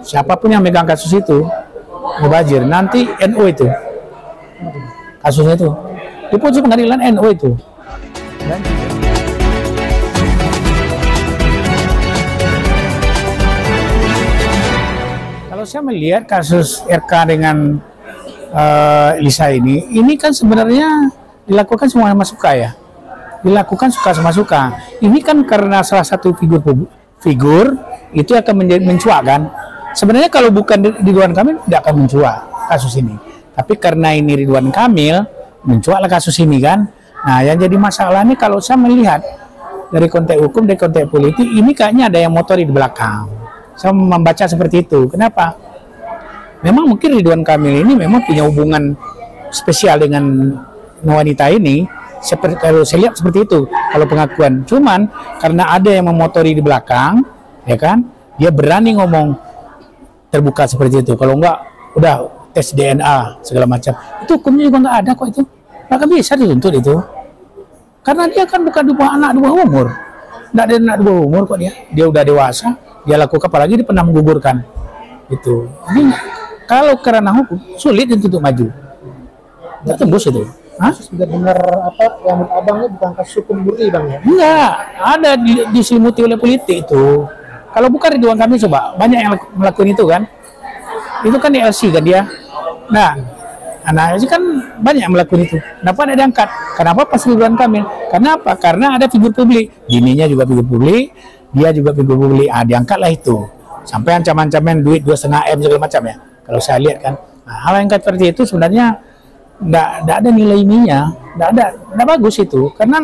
siapapun yang megang kasus itu mubazir, nanti NU itu kasusnya itu di putus pengadilan NU itu. Kalau saya melihat kasus RK dengan Lisa ini kan sebenarnya dilakukan semua suka ya, dilakukan suka sama suka. Ini kan karena salah satu figur itu akan mencuat kan. Sebenarnya kalau bukan Ridwan Kamil tidak akan mencuat kasus ini, tapi karena ini Ridwan Kamil mencuatlah kasus ini kan. Nah, yang jadi masalah ini kalau saya melihat dari konteks hukum, dari konteks politik, ini kayaknya ada yang motori di belakang. Saya membaca seperti itu. Kenapa? Memang mungkin Ridwan Kamil ini memang punya hubungan spesial dengan wanita ini. Seperti kalau saya lihat seperti itu kalau pengakuan. Cuman karena ada yang memotori di belakang, ya kan, dia berani ngomong terbuka seperti itu. Kalau enggak, udah tes DNA segala macam. Itu hukumnya juga enggak ada kok itu. Maka bisa dituntut itu. Karena dia kan bukan anak di bawah umur. Enggak ada anak di bawah umur kok dia. Dia udah dewasa, dia lakukan, apalagi dia pernah menggugurkan. Itu. Ini kalau karena hukum sulit untuk maju. Enggak tembus itu. Hah? Benar-benar apa yang menurut abangnya bukan kasus hukum murni bang ya? Enggak, ada diselimuti oleh politik itu. Kalau bukan Ridwan Kamil coba, banyak yang melakukan itu kan. Itu kan di LC kan dia. Nah, anak LC kan banyak yang melakukan itu. Kenapa ada diangkat? Kenapa pas Ridwan Kamil? Karena apa? Karena ada figur publik. Bininya juga figur publik, dia juga figur publik. Diangkatlah itu. Sampai ancam-ancaman duit 2,5 M segala macam ya. Kalau saya lihat kan. Nah, hal yang seperti itu sebenarnya enggak ada nilai ininya. Enggak bagus itu. Karena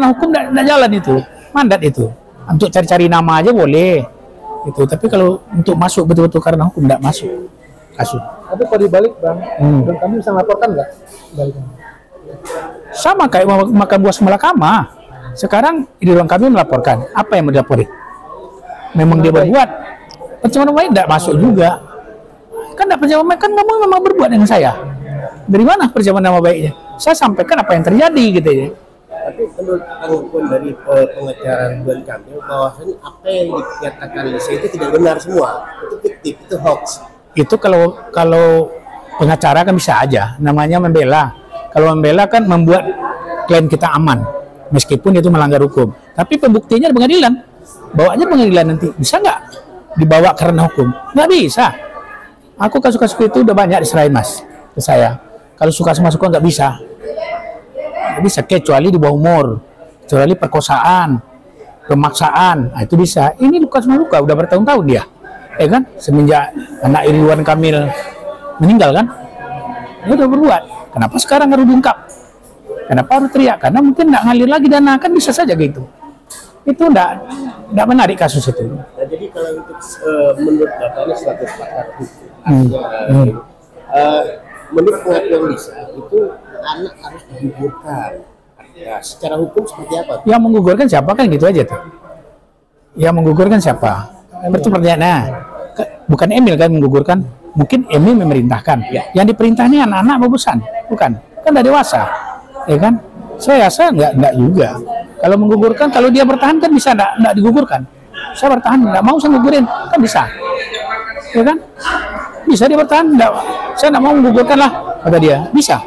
hukum enggak jalan itu. Mandat itu. Untuk cari-cari nama aja boleh itu, tapi kalau untuk masuk betul-betul karena hukum tidak masuk kasus. Tapi kalau dibalik bang, dan kami bisa melaporkan nggak? Sama kayak makan buah semalakama. Sekarang Ridwan Kamil melaporkan, apa yang mau dilaporin? Memang dia berbuat pencemaran nama baik, tidak masuk juga. Kan tidak pencemaran nama baik, kan kamu memang berbuat dengan saya. Dari mana pencemaran nama baiknya? Saya sampaikan apa yang terjadi gitu ya. Tapi menurut pengakuan dari pengacara Ridwan Kamil bahwasanya apa yang dikatakan Lisa itu tidak benar semua, itu fiktif, itu hoax. Itu kalau pengacara kan bisa aja, namanya membela. Kalau membela kan membuat klien kita aman, meskipun itu melanggar hukum. Tapi pembuktiannya di pengadilan, bawa aja pengadilan nanti. Bisa nggak dibawa karena hukum? Nggak bisa. Aku kasus-kasus itu udah banyak diserahin mas ke saya. Kalau suka sama suka nggak bisa. Bisa kecuali di bawah umur, kecuali perkosaan, pemaksaan, nah, itu bisa. Ini luka sama luka udah bertahun-tahun dia, ya kan? Semenjak anak Ridwan Kamil meninggal kan, dia udah berbuat. Kenapa sekarang harus diungkap? Kenapa harus teriak? Karena mungkin nggak ngalir lagi dana, kan bisa saja gitu. Itu nggak menarik kasus itu. Nah, jadi kalau untuk menurut Bapak selaku pakar hukum, menurut pengakuan Lisa itu anak harus digugurkan. Ya, secara hukum seperti apa? Yang menggugurkan siapa kan gitu aja tuh. Yang menggugurkan siapa? Berarti pertanyaannya, bukan Emil kan menggugurkan? Mungkin Emil memerintahkan. Ya. Yang diperintahnya anak-anak bagusan, bukan? Kan udah dewasa, ya kan? Saya rasa enggak juga. Kalau menggugurkan, kalau dia bertahan kan bisa enggak digugurkan. Saya bertahan, enggak mau saya gugurin, kan bisa. Ya kan? Bisa dia bertahan, enggak, saya enggak mau menggugurkan lah, kata dia. Bisa.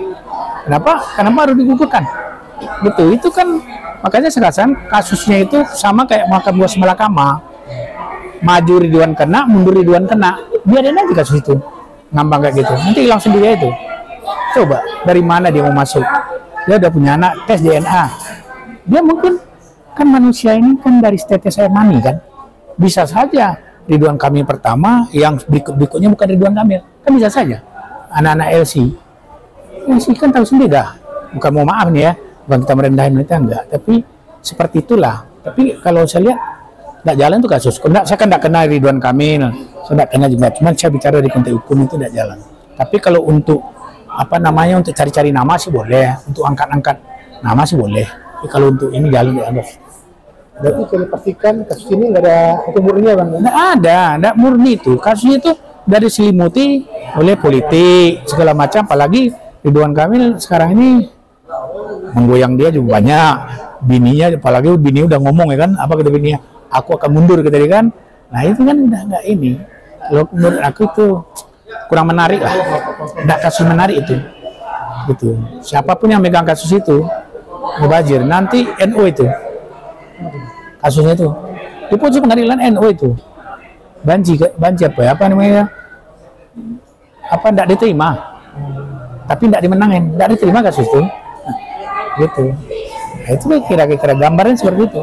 Kenapa harus digugurkan? Gitu, itu kan makanya saya rasa kasusnya itu sama kayak makan buah semalakama. Maju Ridwan kena, mundur Ridwan kena. Biarin aja kasus itu ngambang kayak gitu. Nanti hilang sendiri itu. Coba dari mana dia mau masuk? Dia udah punya anak, tes DNA. Dia mungkin kan manusia ini kan dari tetes air mani kan. Bisa saja Ridwan Kamil pertama, yang berikutnya bukan Ridwan Kamil. Kan bisa saja. Anak-anak LC. LC kan tahu sendiri dah. Bukan mau maaf nih ya. Bukan kita merendahin mereka, enggak. Tapi seperti itulah. Tapi kalau saya lihat tidak jalan tuh kasus. Saya kan tidak kenal Ridwan Kamil. Saya tidak kenal juga. Cuman saya bicara di konteks hukum itu tidak jalan. Tapi kalau untuk untuk cari-cari nama sih boleh. Untuk angkat-angkat nama sih boleh. Tapi kalau untuk ini jalan ya harus. Berarti kalau dipastikan kasus ini nggak ada hukum murninya bang? Nggak ada, nggak murni itu. Kasusnya itu dari diselimuti oleh politik segala macam. Apalagi Ridwan Kamil sekarang ini menggoyang dia juga banyak. Bininya, apalagi bini udah ngomong ya kan, apa kata bininya? Aku akan mundur kata dia kan. Nah itu kan udah nggak ini. Kalau menurut aku itu kurang menarik lah, tidak kasus menarik itu, gitu. Siapapun yang megang kasus itu, mubazir, nanti NU itu, kasusnya itu, di puncak pengadilan NU itu, banji apa ya, apa namanya, apa tidak diterima, tapi tidak dimenangin, tidak diterima kasus itu, gitu. Nah, itu kira-kira gambaran seperti itu.